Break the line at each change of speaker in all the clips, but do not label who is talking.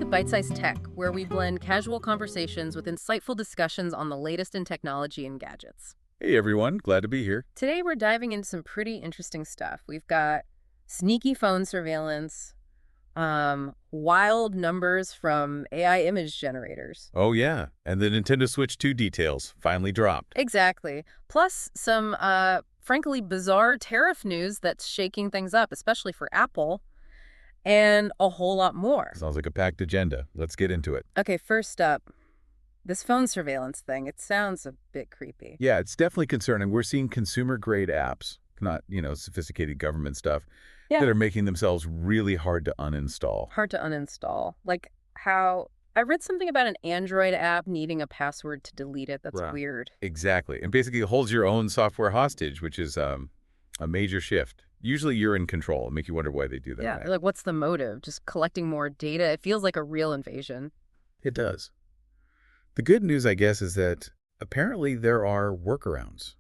Byte-Sized Tech, where we blend casual conversations with insightful discussions on the latest in technology and gadgets.
Hey everyone, glad to be here.
Today we're diving into some pretty interesting stuff. We've got sneaky phone surveillance, wild numbers from AI image generators.
Oh yeah, and the Nintendo Switch 2 details finally dropped.
Exactly. Plus some, frankly, bizarre tariff news that's shaking things up, especially for Apple, and a whole lot more.
Sounds like a packed agenda. Let's get into it.
Okay, first up, this phone surveillance thing, it sounds a bit creepy.
Yeah, it's definitely concerning. We're seeing consumer-grade apps, not, sophisticated government stuff, that are making themselves really hard to uninstall.
Hard to uninstall. Like how I read something about an Android app needing a password to delete it. That's
Right.
weird.
Exactly. And basically it holds your own software hostage, which is a major shift. Usually you're in control. It'll make you wonder why they do that.
Yeah, like what's the motive? Just collecting more data? It feels like a real invasion.
It does. The good news, I guess, is that apparently there are workarounds.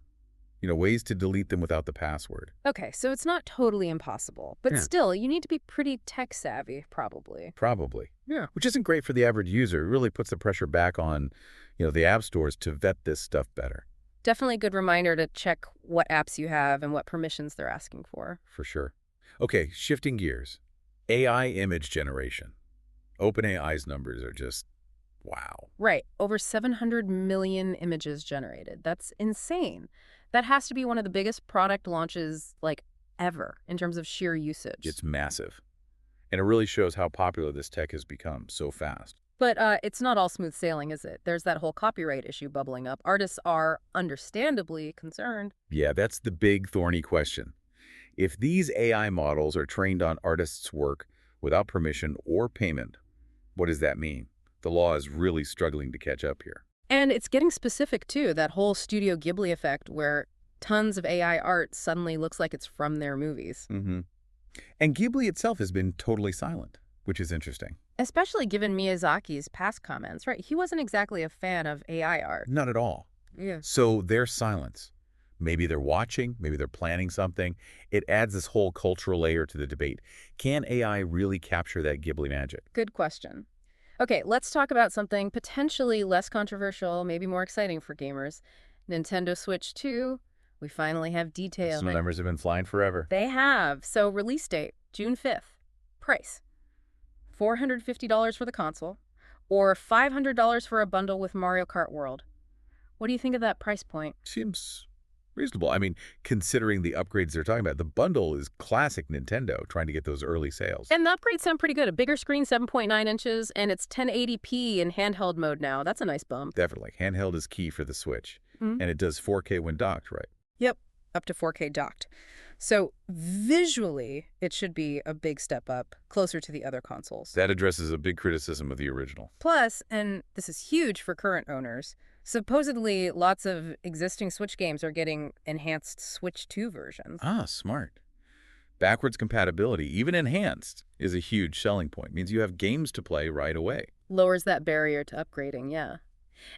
Ways to delete them without the password.
Okay, so it's not totally impossible, but
Yeah.
still, you need to be pretty tech savvy, probably.
Probably. Yeah. Which isn't great for the average user. It really puts the pressure back on, the app stores to vet this stuff better.
Definitely a good reminder to check what apps you have and what permissions they're asking for.
For sure. Okay, shifting gears. AI image generation. OpenAI's numbers are just, wow.
Right, over 700 million images generated. That's insane. That has to be one of the biggest product launches, ever, in terms of sheer usage.
It's massive. And it really shows how popular this tech has become so fast.
But it's not all smooth sailing, is it? There's that whole copyright issue bubbling up. Artists are understandably concerned.
Yeah, that's the big thorny question. If these AI models are trained on artists' work without permission or payment, what does that mean? The law is really struggling to catch up here.
And it's getting specific, too, that whole Studio Ghibli effect where tons of AI art suddenly looks like it's from their movies.
Mm-hmm. And Ghibli itself has been totally silent, which is interesting.
Especially given Miyazaki's past comments, right? He wasn't exactly a fan of AI art.
Not at all.
Yeah.
So their silence. Maybe they're watching, maybe they're planning something. It adds this whole cultural layer to the debate. Can AI really capture that Ghibli magic?
Good question. Okay, let's talk about something potentially less controversial, maybe more exciting for gamers. Nintendo Switch 2, we finally have details.
Some numbers have been flying forever.
They have. So release date, June 5th. Price, $450 for the console, or $500 for a bundle with Mario Kart World. What do you think of that price point?
Seems reasonable. I mean, considering the upgrades they're talking about, the bundle is classic Nintendo, trying to get those early sales.
And the upgrades sound pretty good. A bigger screen, 7.9 inches, and it's 1080p in handheld mode now. That's a nice bump.
Definitely. Handheld is key for the Switch.
Mm-hmm.
And it does 4K when docked, right?
Yep, up to 4K docked. So visually, it should be a big step up, closer to the other consoles.
That addresses a big criticism of the original.
Plus, and this is huge for current owners, supposedly lots of existing Switch games are getting enhanced Switch 2 versions.
Ah, smart. Backwards compatibility, even enhanced, is a huge selling point. It means you have games to play right away.
Lowers that barrier to upgrading, yeah.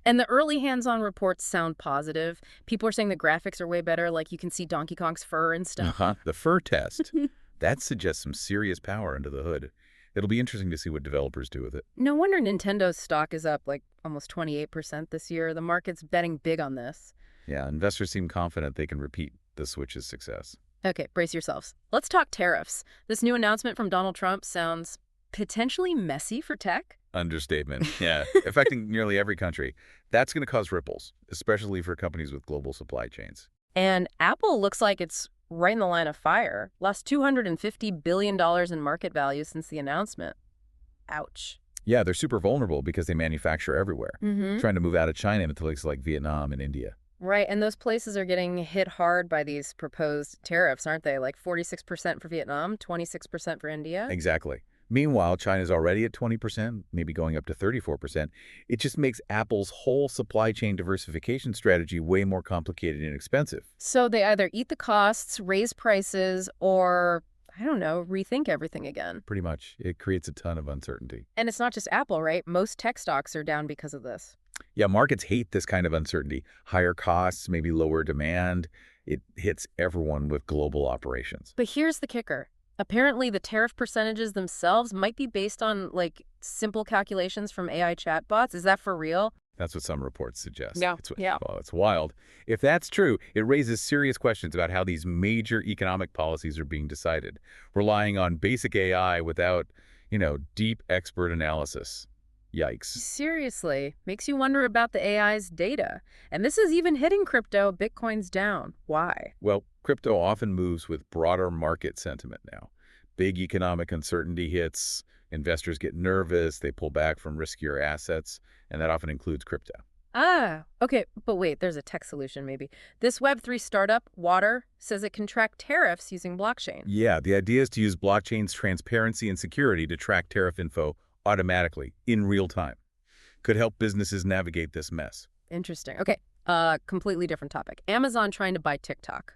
And the early hands-on reports sound positive. People are saying the graphics are way better, like you can see Donkey Kong's fur and stuff.
The fur test. That suggests some serious power under the hood. It'll be interesting to see what developers do with it.
No wonder Nintendo's stock is up almost 28% this year. The market's betting big on this.
Yeah, investors seem confident they can repeat the Switch's success.
Okay, brace yourselves. Let's talk tariffs. This new announcement from Donald Trump sounds potentially messy for tech.
Understatement. Yeah, affecting nearly every country. That's going to cause ripples, especially for companies with global supply chains.
And Apple looks like it's right in the line of fire. Lost $250 billion in market value since the announcement. Ouch.
Yeah, they're super vulnerable because they manufacture everywhere,
Mm-hmm.
trying to move out of China into places like Vietnam and India.
Right, and those places are getting hit hard by these proposed tariffs, aren't they? Like 46% for Vietnam, 26% for India.
Exactly. Meanwhile, China's already at 20%, maybe going up to 34%. It just makes Apple's whole supply chain diversification strategy way more complicated and expensive.
So they either eat the costs, raise prices, or, I don't know, rethink everything again.
Pretty much. It creates a ton of uncertainty.
And it's not just Apple, right? Most tech stocks are down because of this.
Yeah, markets hate this kind of uncertainty. Higher costs, maybe lower demand. It hits everyone with global operations.
But here's the kicker. Apparently, the tariff percentages themselves might be based on, like, simple calculations from AI chatbots. Is that for real?
That's what some reports suggest.
Yeah. Yeah.
Well, it's wild. If that's true, it raises serious questions about how these major economic policies are being decided, relying on basic AI without, deep expert analysis. Yikes.
Seriously, makes you wonder about the AI's data. And this is even hitting crypto. Bitcoin's down. Why?
Well, crypto often moves with broader market sentiment now. Big economic uncertainty hits, investors get nervous, they pull back from riskier assets, and that often includes crypto.
Ah, okay, but wait, there's a tech solution maybe. This Web3 startup, Water, says it can track tariffs using blockchain.
Yeah, the idea is to use blockchain's transparency and security to track tariff info automatically, in real time. Could help businesses navigate this mess.
Interesting. Okay, completely different topic. Amazon trying to buy TikTok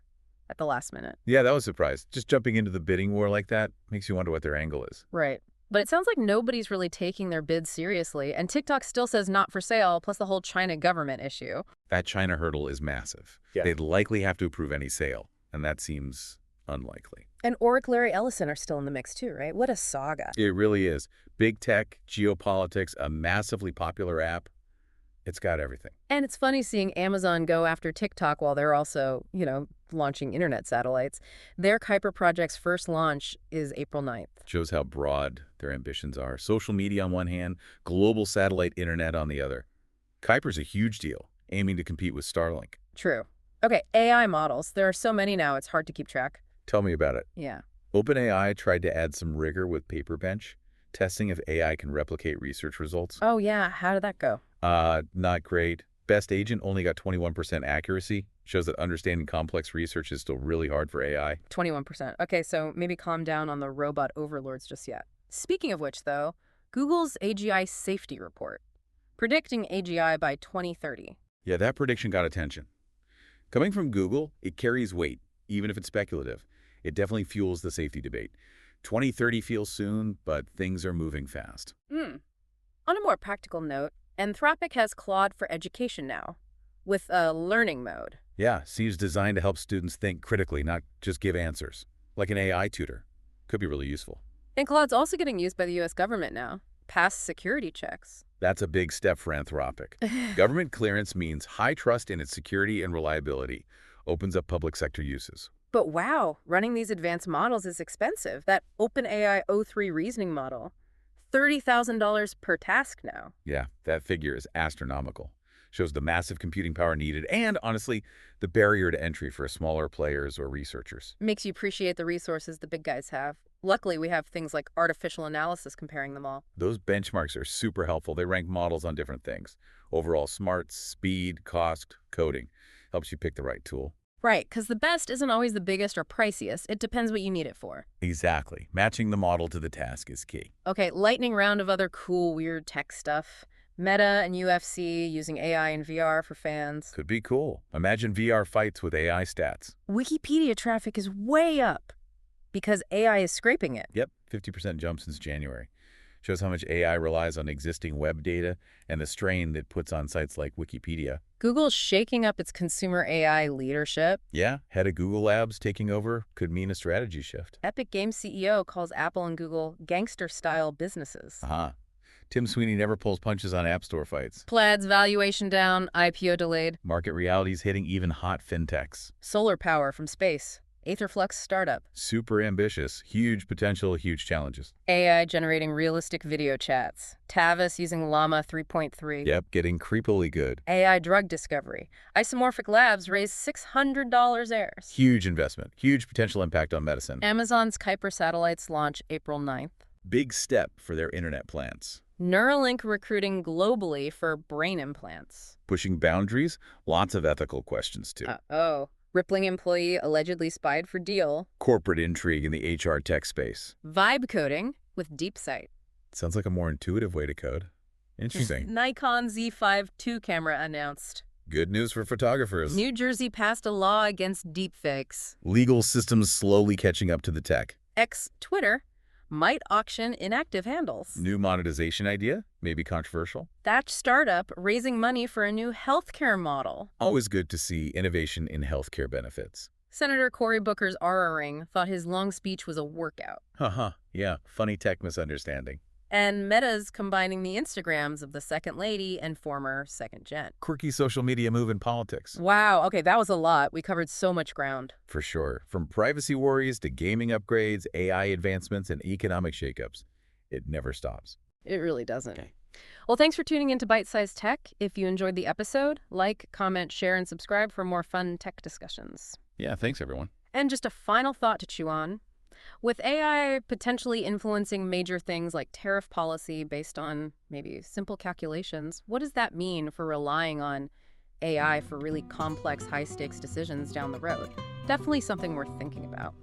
at the last minute.
Yeah, that was a surprise. Just jumping into the bidding war like that makes you wonder what their angle is.
Right. But it sounds like nobody's really taking their bid seriously, and TikTok still says not for sale, plus the whole China government issue.
That China hurdle is massive.
Yeah.
They'd likely have to approve any sale, and that seems unlikely.
And Oric, Larry Ellison are still in the mix too, right? What a saga.
It really is. Big tech, geopolitics, a massively popular app. It's got everything.
And it's funny seeing Amazon go after TikTok while they're also, launching internet satellites. Their Kuiper project's first launch is April 9th.
Shows how broad their ambitions are. Social media on one hand, global satellite internet on the other. Kuiper's a huge deal, aiming to compete with Starlink.
True. Okay, AI models. There are so many now, it's hard to keep track.
Tell me about it.
Yeah.
OpenAI tried to add some rigor with Paperbench, testing if AI can replicate research results.
Oh, yeah. How did that go?
Not great. Best Agent only got 21% accuracy. Shows that understanding complex research is still really hard for AI.
21%. Okay, so maybe calm down on the robot overlords just yet. Speaking of which, though, Google's AGI safety report, predicting AGI by 2030.
Yeah, that prediction got attention. Coming from Google, it carries weight, even if it's speculative. It definitely fuels the safety debate. 2030 feels soon, but things are moving fast.
On a more practical note, Anthropic has Claude for Education now, with a learning mode.
Yeah, seems designed to help students think critically, not just give answers. Like an AI tutor. Could be really useful.
And Claude's also getting used by the U.S. government now. Past security checks.
That's a big step for Anthropic. Government clearance means high trust in its security and reliability. Opens up public sector uses.
But wow, running these advanced models is expensive. That OpenAI O3 reasoning model, $30,000 per task now.
Yeah, that figure is astronomical. Shows the massive computing power needed and, honestly, the barrier to entry for smaller players or researchers.
Makes you appreciate the resources the big guys have. Luckily, we have things like artificial analysis comparing them all.
Those benchmarks are super helpful. They rank models on different things. Overall smarts, speed, cost, coding. Helps you pick the right tool.
Right, because the best isn't always the biggest or priciest. It depends what you need it for.
Exactly. Matching the model to the task is key.
Okay, lightning round of other cool, weird tech stuff. Meta and UFC using AI and VR for fans.
Could be cool. Imagine VR fights with AI stats.
Wikipedia traffic is way up because AI is scraping it.
Yep, 50% jump since January. Shows how much AI relies on existing web data and the strain that puts on sites like Wikipedia.
Google's shaking up its consumer AI leadership.
Yeah, head of Google Labs taking over could mean a strategy shift.
Epic Games CEO calls Apple and Google gangster-style businesses.
Tim Sweeney never pulls punches on App Store fights.
Plaid's valuation down, IPO delayed.
Market realities hitting even hot fintechs.
Solar power from space. Aetherflux startup.
Super ambitious, huge potential, huge challenges.
AI generating realistic video chats. Tavis using Llama 3.3.
Yep, getting creepily good.
AI drug discovery. Isomorphic Labs raised $600 heirs.
Huge investment, huge potential impact on medicine.
Amazon's Kuiper satellites launch April 9th.
Big step for their internet plans.
Neuralink recruiting globally for brain implants.
Pushing boundaries, lots of ethical questions too.
Rippling employee allegedly spied for deal.
Corporate intrigue in the HR tech space.
Vibe coding with DeepSight.
Sounds like a more intuitive way to code. Interesting.
Nikon Z5 II camera announced.
Good news for photographers.
New Jersey passed a law against deepfakes.
Legal systems slowly catching up to the tech.
Twitter might auction inactive handles.
New monetization idea? Maybe controversial?
Thatch startup raising money for a new healthcare model.
Always good to see innovation in healthcare benefits.
Senator Cory Booker's Aura Ring thought his long speech was a workout.
Haha, yeah, funny tech misunderstanding.
And Meta's combining the Instagrams of the second lady and former second gen.
Quirky social media move in politics.
Wow, okay, that was a lot. We covered so much ground.
For sure. From privacy worries to gaming upgrades, AI advancements, and economic shakeups. It never stops.
It really doesn't.
Okay.
Well, thanks for tuning into Byte-Sized Tech. If you enjoyed the episode, like, comment, share, and subscribe for more fun tech discussions.
Yeah, thanks, everyone.
And just a final thought to chew on. With AI potentially influencing major things like tariff policy based on maybe simple calculations, what does that mean for relying on AI for really complex, high-stakes decisions down the road? Definitely something worth thinking about.